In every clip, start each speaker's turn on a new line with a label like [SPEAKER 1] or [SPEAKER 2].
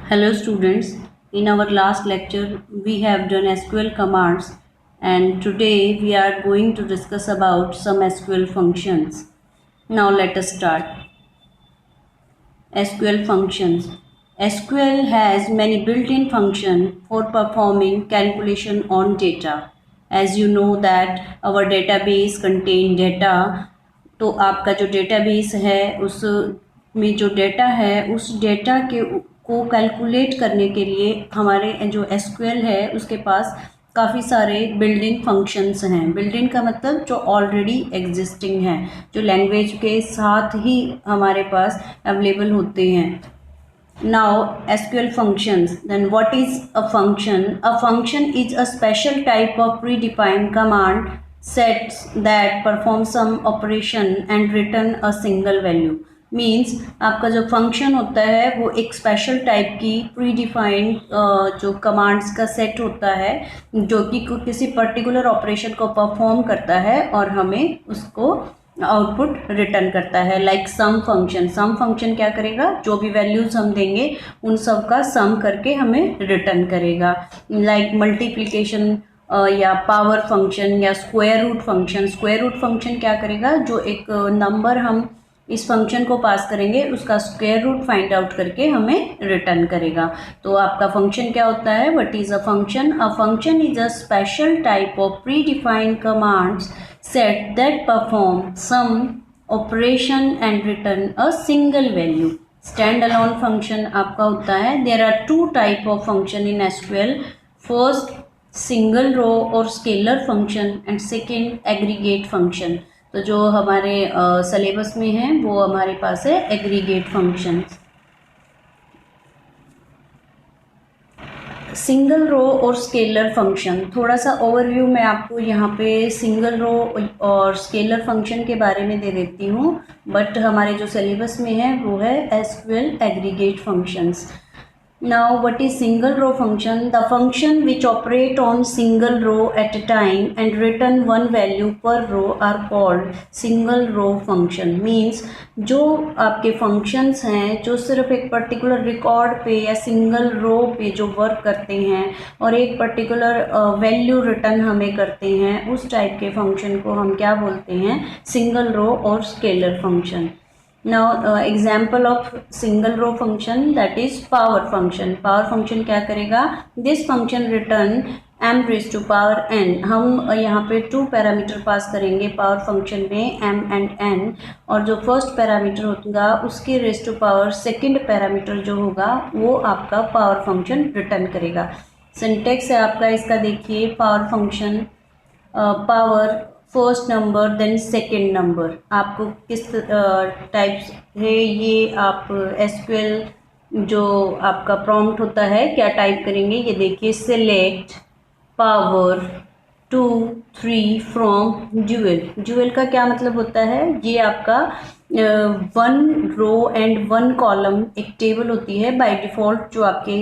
[SPEAKER 1] Hello students, in our last lecture we have done SQL commands and today we are going to discuss about some SQL functions. Now let us start. SQL functions. SQL has many built-in functions for performing calculation on data. As you know that our database contain data, तो आपका जो database है उस में जो data है उस data के को कैलकुलेट करने के लिए हमारे जो एसक्यूएल है उसके पास काफ़ी सारे बिल्डिंग फंक्शंस हैं। बिल्डिंग का मतलब जो ऑलरेडी एग्जिस्टिंग है, जो लैंग्वेज के साथ ही हमारे पास अवेलेबल होते हैं। Now SQL functions. Then what is a function? A function is a special type of predefined command sets that perform some operation and return a single value. Means आपका जो function होता है वो एक स्पेशल टाइप की predefined जो commands का set होता है जो कि किसी पर्टिकुलर ऑपरेशन को परफॉर्म करता है और हमें उसको आउटपुट रिटर्न करता है। लाइक सम फंक्शन क्या करेगा, जो भी वैल्यूज हम देंगे उन सब का सम करके हमें रिटर्न करेगा। लाइक मल्टीप्लिकेशन या पावर फंक्शन या स्क्वायर रूट फंक्शन क्या करेगा, जो एक नंबर हम इस फंक्शन को पास करेंगे उसका स्क्वायर रूट फाइंड आउट करके हमें रिटर्न करेगा। तो आपका फंक्शन क्या होता है, what is a function? A function is a special type of pre defined commands set that perform some operation and return a single value. Stand alone function आपका होता है, there are two type of function in SQL. First single row और scalar function and second aggregate function. तो जो हमारे syllabus में है वो हमारे पास है एग्रीगेट फंक्शंस। सिंगल रो और स्केलर फंक्शन, थोड़ा सा ओवरव्यू मैं आपको यहाँ पे सिंगल रो और स्केलर फंक्शन के बारे में दे देती हूँ, बट हमारे जो सिलेबस में है वो है SQL aggregate functions. Now what is single row function? The function which operate on single row at a time and return one value per row are called single row function. Means जो आपके functions हैं जो सिर्फ एक particular record पे या single row पे जो work करते हैं और एक particular value return हमें करते हैं, उस type के function को हम क्या बोलते हैं, single row और scalar function. Now example of single row function, that is power function. Power function क्या करेगा, this function return m raised to power n. हम यहाँ पे 2 पैरामीटर पास करेंगे पावर फंक्शन में, m and n, और जो फर्स्ट पैरामीटर होगा उसके raised to power second parameter जो होगा वो आपका पावर फंक्शन रिटर्न करेगा। सिंटेक्स है आपका इसका, देखिए power function power first number then second number. आपको किस टाइप है ये आप एसक्यूएल जो आपका प्रॉम्प्ट होता है क्या टाइप करेंगे, ये देखिए, सिलेक्ट पावर 2 3 फ्रॉम ड्यूअल का क्या मतलब होता है, ये आपका 1 रो एंड 1 कॉलम एक टेबल होती है बाय डिफ़ॉल्ट जो आपके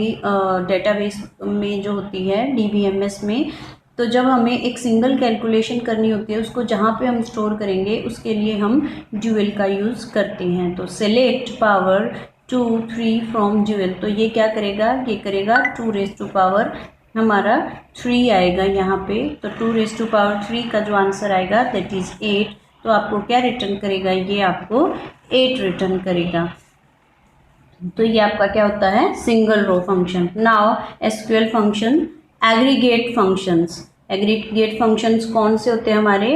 [SPEAKER 1] डेटाबेस में जो होती है डीबीएमएस में। तो जब हमें एक सिंगल कैलकुलेशन करनी होती है उसको जहाँ पे हम स्टोर करेंगे उसके लिए हम ड्यूअल का यूज़ करते हैं। तो सेलेक्ट पावर 2 3 फ्रॉम ड्यूअल, तो ये क्या करेगा, ये करेगा 2 रेज टू पावर हमारा 3 आएगा यहाँ पे। तो 2 रेज टू पावर 3 का जो आंसर आएगा दैट इज़ 8। तो आपको क्या रिटर्न करेगा, ये आपको 8 रिटर्न करेगा। तो ये आपका क्या होता है, single row function. Now SQL function aggregate functions कौन से होते हैं हमारे,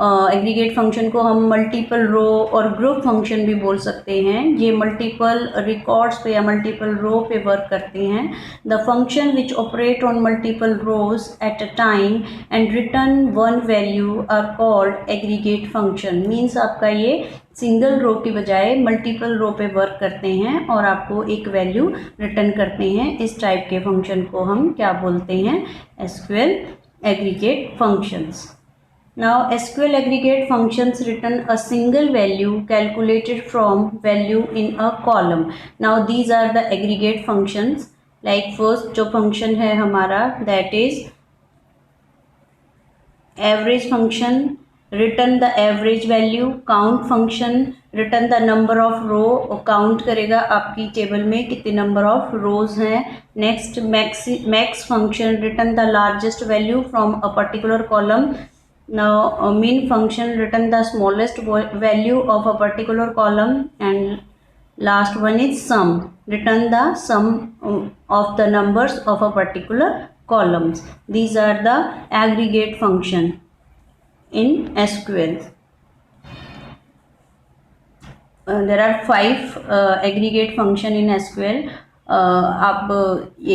[SPEAKER 1] एग्रीगेट फंक्शन को हम मल्टीपल रो और ग्रुप फंक्शन भी बोल सकते हैं। ये मल्टीपल रिकॉर्ड्स पे या मल्टीपल रो पे वर्क करते हैं। The function which operate on multiple rows at a time and return one value are called aggregate function. Means आपका ये सिंगल रो की बजाय मल्टीपल रो पे वर्क करते हैं और आपको एक वैल्यू रिटर्न करते हैं। इस टाइप के फंक्शन को हम क्या बोलते हैं, SQL aggregate functions. Now SQL aggregate functions return a single value calculated from value in a column. Now these are the aggregate functions. Like first जो function है हमारा that is average function return the average value, count function return the number of row, count करेगा आपकी table में कितने number of rows हैं। Next max function return the largest value from a particular column. Now min function return the smallest value of a particular column, and last one is sum, return the sum of the numbers of a particular columns. These are the aggregate function in SQL. There are 5 aggregate function in SQL. आप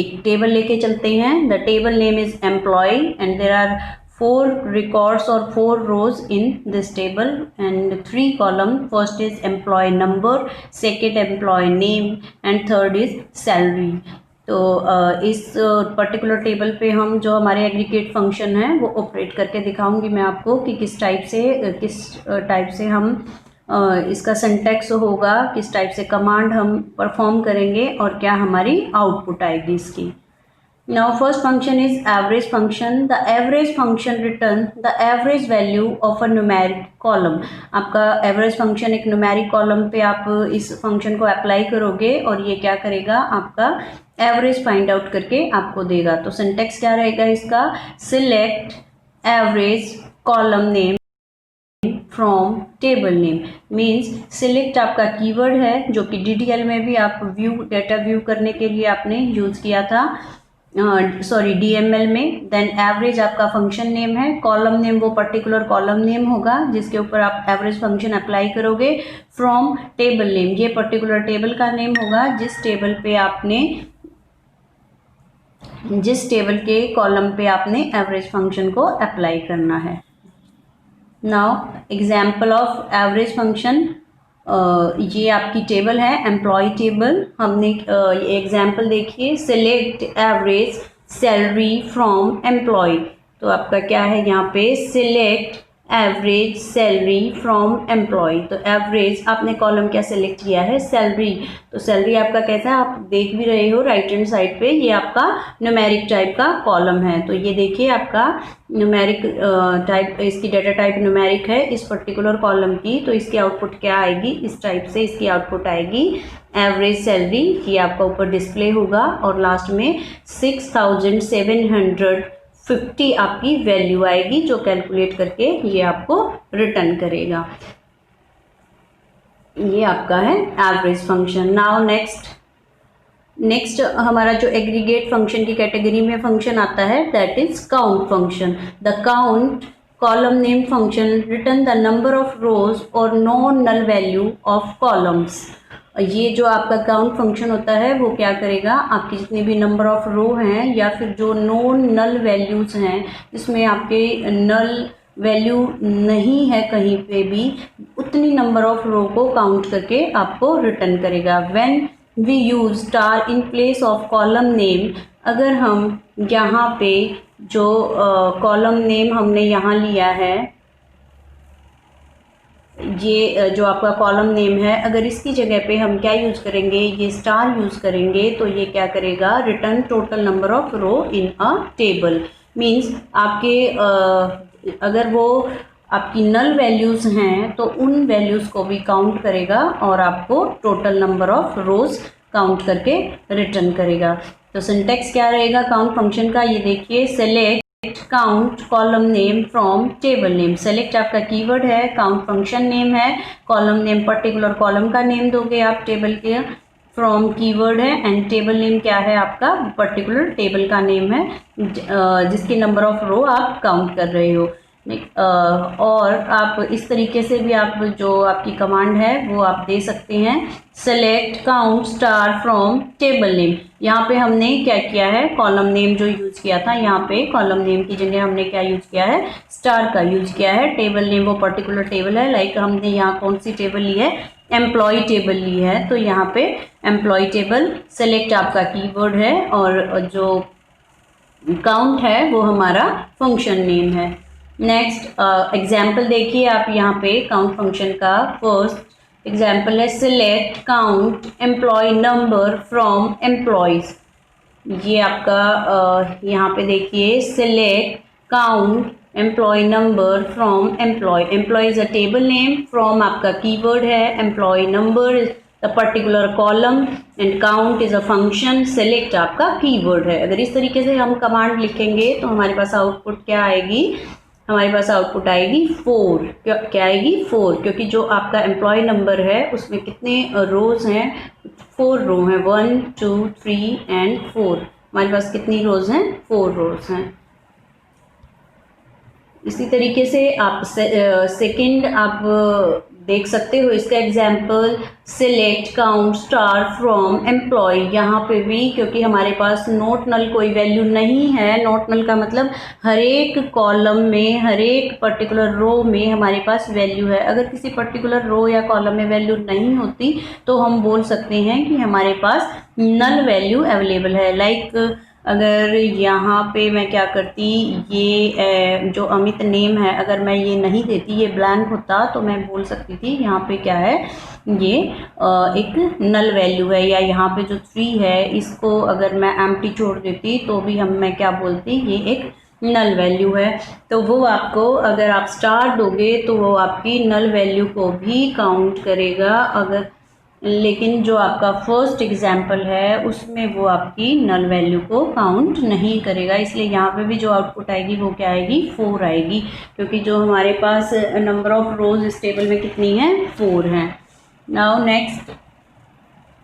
[SPEAKER 1] एक table लेके चलते हैं. The table name is employee and there are 4 records or 4 rows in this table and 3 columns. First is employee number, second employee name and third is salary. तो इस particular table पे हम जो हमारे एग्रीगेट फंक्शन है वो operate करके दिखाऊंगी मैं आपको कि किस टाइप से हम इसका सिंटैक्स होगा, किस टाइप से कमांड हम परफॉर्म करेंगे और क्या हमारी आउटपुट आएगी इसकी. Now first function is average function. The average function return the average value of a numeric column. आपका average function एक numeric column पे आप इस function को apply करोगे और ये क्या करेगा, आपका average find out करके आपको देगा. तो syntax क्या रहेगा इसका, select average column name from table name. Means select आपका कीवर्ड है जो कि DDL में भी आप डेटा व्यू करने के लिए आपने यूज़ किया था, DML में. देन एवरेज आपका फंक्शन नेम है, कॉलम नेम वो पर्टिकुलर कॉलम नेम होगा जिसके ऊपर आप एवरेज फंक्शन अप्लाई करोगे. फ्रॉम टेबल नेम, ये पर्टिकुलर टेबल का नेम होगा जिस टेबल के कॉलम पे आपने एवरेज फंक्शन को अप्लाई करना है. Now example of average function, ये आपकी टेबल है एम्प्लॉय टेबल. हमने ये एग्जाम्पल देखिए, select average salary from employ. तो आपका क्या है यहाँ पे, select average salary from employ. तो एवरेज आपने कॉलम क्या सिलेक्ट किया है, सैलरी. तो सैलरी आपका कैसा है, आप देख भी रहे हो राइट हैंड साइड पे, ये आपका न्यूमेरिक टाइप का कॉलम है. तो ये देखिए आपका न्यूमेरिक टाइप, इसकी डाटा टाइप न्यूमेरिक है इस पर्टिकुलर कॉलम की. तो इसकी आउटपुट क्या आएगी, इस टाइप से इसकी आउटपुट आएगी एवरेज सैलरी. ये आपका ऊपर डिस्प्ले होगा और लास्ट में 6750 आपकी वैल्यू आएगी जो कैलकुलेट करके ये आपको रिटर्न करेगा. ये आपका है एवरेज फंक्शन. नाउ नेक्स्ट हमारा जो एग्रीगेट फंक्शन की कैटेगरी में फंक्शन आता है that is count function. The count column name function return the number of rows और non null value of columns. ये जो आपका काउंट फंक्शन होता है वो क्या करेगा, आपकी जितनी भी नंबर ऑफ रो हैं या फिर जो नॉन नल वैल्यूज़ हैं जिसमें आपके नल वैल्यू नहीं है कहीं पे भी, उतनी नंबर ऑफ रो को काउंट करके आपको रिटर्न करेगा. When we use star in place of column name, अगर हम यहाँ पे जो कॉलम नेम हमने यहाँ लिया है, ये जो आपका कॉलम नेम है, अगर इसकी जगह पे हम क्या यूज़ करेंगे, ये स्टार यूज़ करेंगे तो ये क्या करेगा, return total number of row in a table. Means आपके अगर वो आपकी नल वैल्यूज़ हैं तो उन वैल्यूज़ को भी काउंट करेगा और आपको total number of rose count करके रिटर्न करेगा. तो सिंटैक्स क्या रहेगा काउंट फंक्शन का, ये देखिए, select count column name from table name. Select आपका कीवर्ड है, काउंट फंक्शन नेम है, कॉलम नेम पर्टिकुलर कॉलम का नेम दोगे आप टेबल के, फ्रॉम कीवर्ड है एंड टेबल नेम क्या है आपका, पर्टिकुलर टेबल का नेम है जिसकी नंबर ऑफ रो आप काउंट कर रहे हो. और आप इस तरीके से भी आप जो आपकी कमांड है वो आप दे सकते हैं, select count star from table name. यहाँ पे हमने क्या किया है, कॉलम नेम जो यूज़ किया था, यहाँ पे कॉलम नेम की जगह हमने क्या यूज़ किया है, स्टार का यूज़ किया है. टेबल नेम वो पर्टिकुलर टेबल है, लाइक हमने यहाँ कौन सी टेबल ली है, एम्प्लॉय टेबल ली है. तो यहाँ पे एम्प्लॉय टेबल, सेलेक्ट आपका कीवर्ड है और जो काउंट है वो हमारा फंक्शन नेम है. नेक्स्ट एग्जाम्पल देखिए आप यहाँ पे काउंट फंक्शन का. फर्स्ट एग्जाम्पल है, select count employee number from employees. ये आपका यहाँ पे देखिए, select count employee number from employee, employee is a table name, from आपका कीवर्ड है, employee number is the particular column and count is a function, select आपका keyword है। अगर इस तरीके से हम कमांड लिखेंगे तो हमारे पास आउटपुट क्या आएगी, हमारे पास आउटपुट आएगी 4। क्या आएगी 4, क्योंकि जो आपका एम्प्लॉय नंबर है उसमें कितने रोज हैं, 4 रो हैं, 1 2 3 एंड 4। हमारे पास कितनी रोज हैं, 4 रोज हैं। इसी तरीके से आप सेकंड आप देख सकते हो इसका example, select count star from employee. यहाँ पे भी क्योंकि हमारे पास नॉट नल कोई वैल्यू नहीं है, नॉट नल का मतलब हर एक कॉलम में, हर एक पर्टिकुलर रो में हमारे पास वैल्यू है। अगर किसी पर्टिकुलर रो या कॉलम में वैल्यू नहीं होती तो हम बोल सकते हैं कि हमारे पास नल वैल्यू अवेलेबल है। लाइक अगर यहाँ पे मैं क्या करती, ये जो अमित नेम है अगर मैं ये नहीं देती, ये ब्लैंक होता, तो मैं बोल सकती थी यहाँ पे क्या है, ये एक नल वैल्यू है। या यहाँ पे जो 3 है इसको अगर मैं एम्प्टी छोड़ देती तो भी मैं क्या बोलती, ये एक नल वैल्यू है। तो वो आपको, अगर आप स्टार दोगे तो वो आपकी नल वैल्यू को भी काउंट करेगा। अगर लेकिन जो आपका फर्स्ट एग्जाम्पल है उसमें वो आपकी नल वैल्यू को काउंट नहीं करेगा, इसलिए यहाँ पे भी जो आउटपुट आएगी वो क्या आएगी, 4 आएगी, क्योंकि जो हमारे पास नंबर ऑफ रोज इस टेबल में कितनी है, 4 हैं। नाउ नेक्स्ट,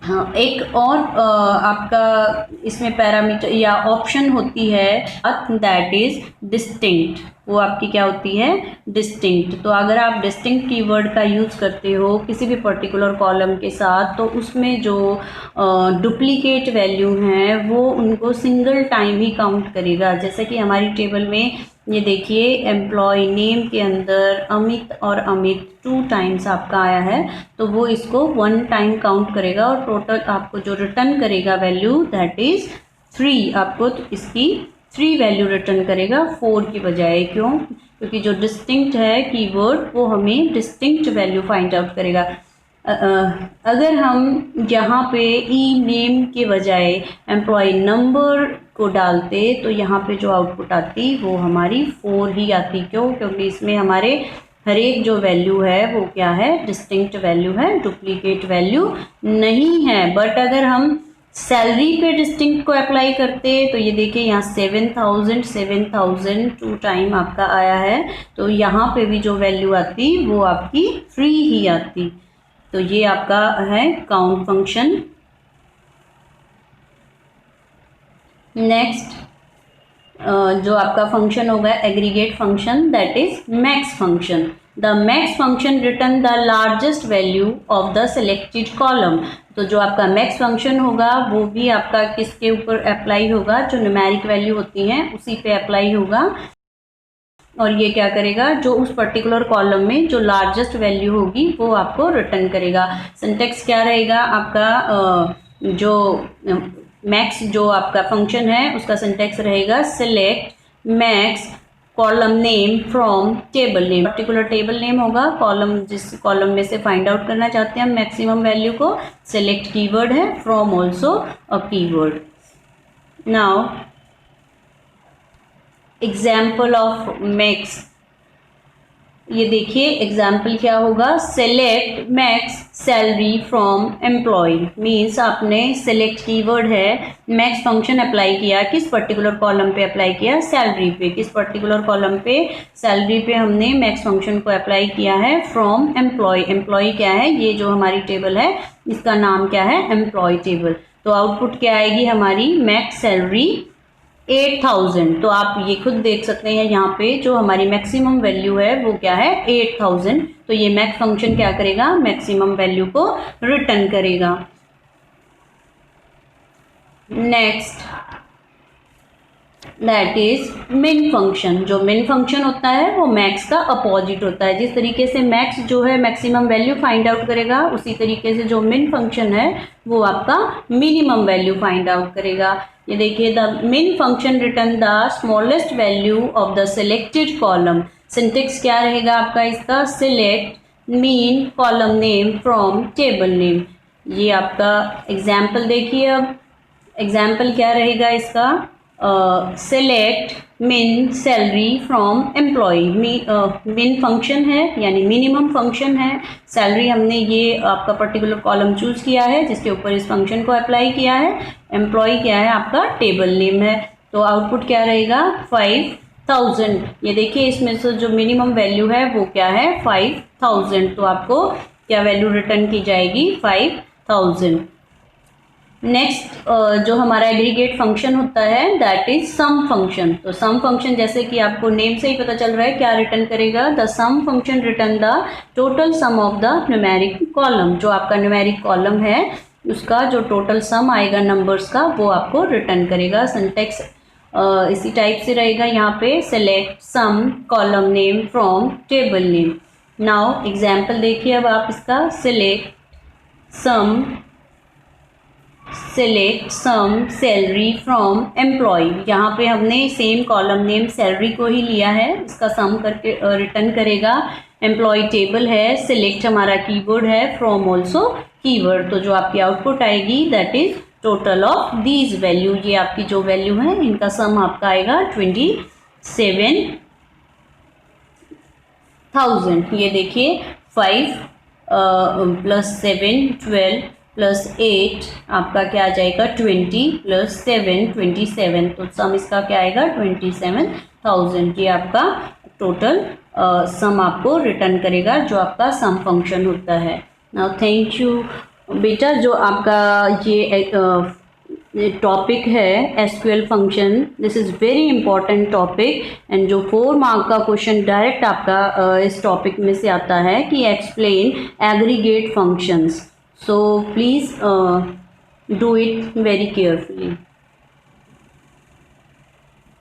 [SPEAKER 1] हाँ, एक और आपका इसमें पैरामीटर या ऑप्शन होती है दैट इज डिस्टिंक्ट। वो आपकी क्या होती है, डिस्टिंक्ट। तो अगर आप डिस्टिंक्ट कीवर्ड का यूज़ करते हो किसी भी पर्टिकुलर कॉलम के साथ, तो उसमें जो डुप्लीकेट वैल्यू हैं वो उनको सिंगल टाइम ही काउंट करेगा। जैसे कि हमारी टेबल में ये देखिए, एम्प्लॉय नेम के अंदर अमित और अमित 2 टाइम्स आपका आया है, तो वो इसको 1 टाइम काउंट करेगा और टोटल आपको जो रिटर्न करेगा वैल्यू दैट इज 3। आपको तो इसकी 3 वैल्यू रिटर्न करेगा 4 की बजाय। क्यों, क्योंकि जो डिस्टिंक्ट है कीवर्ड वो हमें डिस्टिंक्ट वैल्यू फाइंड आउट करेगा। अगर हम यहाँ पे ई नेम के बजाय एम्प्लॉय नंबर को डालते तो यहाँ पे जो आउटपुट आती वो हमारी 4 ही आती। क्यों, क्योंकि इसमें हमारे हर एक जो वैल्यू है वो क्या है, डिस्टिंक्ट वैल्यू है, डुप्लीकेट वैल्यू नहीं है। बट अगर हम सैलरी पे डिस्टिंक्ट को अप्लाई करते तो ये देखिए यहाँ 7,000 2 टाइम आपका आया है, तो यहाँ पे भी जो वैल्यू आती वो आपकी 3 ही आती। तो ये आपका है काउंट फंक्शन। नेक्स्ट जो आपका फंक्शन होगा aggregate function that is max function. The max function return the largest value of the selected column. तो जो आपका मैक्स फंक्शन होगा वो भी आपका किसके ऊपर अप्लाई होगा, जो न्यूमेरिक वैल्यू होती हैं उसी पे अप्लाई होगा। और ये क्या करेगा, जो उस पर्टिकुलर कॉलम में जो लार्जेस्ट वैल्यू होगी वो आपको रिटर्न करेगा। सिंटेक्स क्या रहेगा आपका, जो मैक्स जो आपका फंक्शन है उसका सिंटेक्स रहेगा select max column name from table name. Particular table name होगा, कॉलम जिस कॉलम में से फाइंड आउट करना चाहते हैं हम मैक्सिमम वैल्यू को, सिलेक्ट कीवर्ड है, from also a keyword. Now example of max, ये देखिए एग्जाम्पल क्या होगा, select max salary from employ. Means आपने सेलेक्ट कीवर्ड है, मैक्स फंक्शन अप्लाई किया, किस पर्टिकुलर कॉलम पे अप्लाई किया, सैलरी पे। किस पर्टिकुलर कॉलम पे, सैलरी पे हमने मैक्स फंक्शन को अप्लाई किया है फ्रॉम एम्प्लॉय। एम्प्लॉय क्या है, ये जो हमारी टेबल है इसका नाम क्या है, एम्प्लॉय टेबल। तो आउटपुट क्या आएगी हमारी, मैक्स सैलरी 8,000। तो आप ये खुद देख सकते हैं यहाँ पे जो हमारी मैक्सिमम वैल्यू है वो क्या है, 8,000। तो ये मैक्स फंक्शन क्या करेगा, मैक्सिमम वैल्यू को रिटर्न करेगा। नेक्स्ट दैट इज मिन फंक्शन। जो मिन फंक्शन होता है वो मैक्स का अपोजिट होता है। जिस तरीके से मैक्स जो है मैक्सिमम वैल्यू फाइंड आउट करेगा, उसी तरीके से जो मिन फंक्शन है वो आपका मिनिमम वैल्यू फाइंड आउट करेगा। ये देखिए, the min function return the smallest value of the selected column. Syntax क्या रहेगा आपका इसका, select min column name from table name. ये आपका एग्जाम्पल देखिए, अब एग्जाम्पल क्या रहेगा इसका, सेलेक्ट मिन सैलरी फ्रॉम एम्प्लॉय। मिन फंक्शन है यानी मिनिमम फंक्शन है, सैलरी हमने ये आपका पर्टिकुलर कॉलम चूज किया है जिसके ऊपर इस फंक्शन को अप्लाई किया है। एम्प्लॉय क्या है आपका टेबल नेम है, तो आउटपुट क्या रहेगा 5000। ये देखिए इसमें से जो मिनिमम वैल्यू है वो क्या है 5000, तो आपको क्या वैल्यू रिटर्न की जाएगी 5000। नेक्स्ट जो हमारा एग्रीगेट फंक्शन होता है दैट इज सम फंक्शन। तो सम फंक्शन जैसे कि आपको नेम से ही पता चल रहा है क्या रिटर्न करेगा, the sum function return the total sum of the numeric column. जो आपका न्यूमेरिक कॉलम है उसका जो टोटल सम आएगा नंबर्स का वो आपको रिटर्न करेगा। सिंटैक्स इसी टाइप से रहेगा यहाँ पे, select sum column name from table name. Now example देखिए अब आप इसका, select sum salary from employee. यहाँ पे हमने सेम कॉलम नेम सैलरी को ही लिया है, इसका सम करके रिटर्न करेगा। एम्प्लॉय टेबल है, सिलेक्ट हमारा कीवर्ड है, फ्रॉम ऑल्सो कीवर्ड। तो जो आपकी आउटपुट आएगी that is total of these value. ये आपकी जो वैल्यू है इनका सम आपका आएगा 27,000। ये देखिए 5 + 7 12 + 8 आपका क्या आ जाएगा 20 + 7 27। तो सम इसका क्या आएगा 27,000। ये आपका टोटल सम आपको रिटर्न करेगा जो आपका सम फंक्शन होता है। नाउ थैंक यू बेटा। जो आपका ये टॉपिक है SQL function, this is very important topic and जो 4 मार्क का क्वेश्चन डायरेक्ट आपका इस टॉपिक में से आता है कि explain aggregate functions. So please do it very carefully.